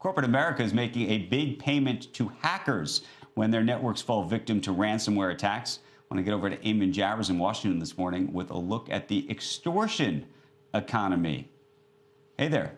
Corporate America is making a big payment to hackers when their networks fall victim to ransomware attacks. I want to get over to Eamon Javers in Washington this morning with a look at the extortion economy. Hey there.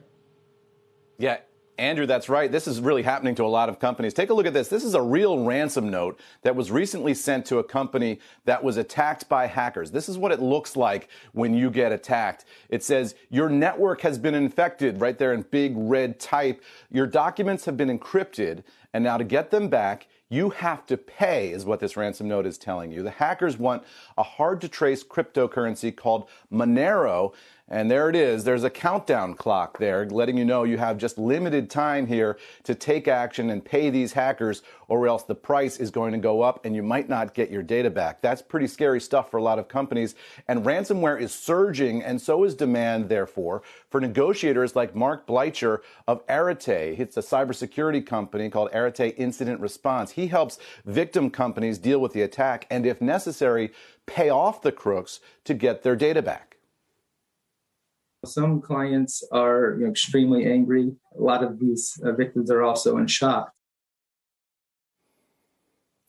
Yeah, Andrew, that's right. This is really happening to a lot of companies. Take a look at this. This is a real ransom note that was recently sent to a company that was attacked by hackers. This is what it looks like when you get attacked. It says, your network has been infected, right there in big red type. Your documents have been encrypted, and now to get them back, you have to pay, is what this ransom note is telling you. The hackers want a hard-to-trace cryptocurrency called Monero, and there it is. There's a countdown clock there letting you know you have just limited time here to take action and pay these hackers, or else the price is going to go up and you might not get your data back. That's pretty scary stuff for a lot of companies, and ransomware is surging, and so is demand, therefore, for negotiators like Marc Bleicher of Arete. It's a cybersecurity company called Arete Incident Response. He helps victim companies deal with the attack and, if necessary, pay off the crooks to get their data back. Some clients are extremely angry. A lot of these victims are also in shock.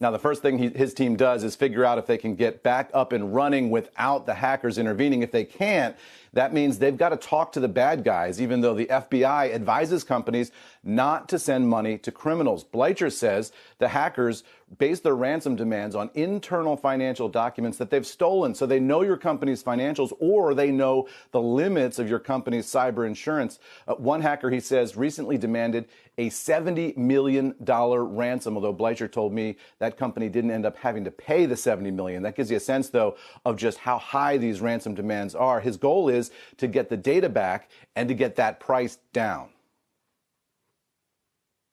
Now, the first thing his team does is figure out if they can get back up and running without the hackers intervening. If they can't, that means they've got to talk to the bad guys, even though the FBI advises companies not to send money to criminals. Bleicher says the hackers base their ransom demands on internal financial documents that they've stolen, so they know your company's financials, or they know the limits of your company's cyber insurance. One hacker, he says, recently demanded a $70 million ransom, although Bleicher told me that company didn't end up having to pay the $70 million. That gives you a sense, though, of just how high these ransom demands are. His goal is to get the data back and to get that price down.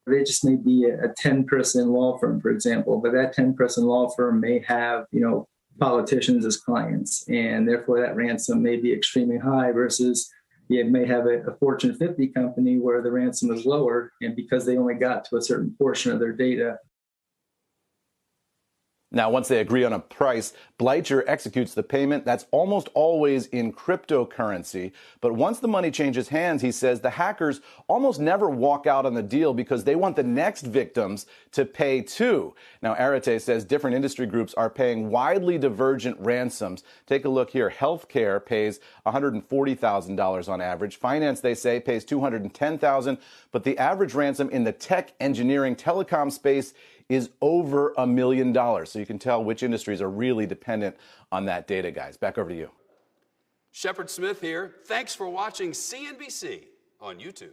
They just may be a 10-person law firm, for example, but that 10-person law firm may have, politicians as clients, and therefore that ransom may be extremely high versus you may have a Fortune 50 company where the ransom is lower, and because they only got to a certain portion of their data. Now, once they agree on a price, Bleicher executes the payment. That's almost always in cryptocurrency. But once the money changes hands, he says the hackers almost never walk out on the deal because they want the next victims to pay too. Now, Arete says different industry groups are paying widely divergent ransoms. Take a look here. Healthcare pays $140,000 on average. Finance, they say, pays $210,000. But the average ransom in the tech, engineering, telecom space is over $1 million. So you can tell which industries are really dependent on that data, guys. Back over to you. Shepard Smith here. Thanks for watching CNBC on YouTube.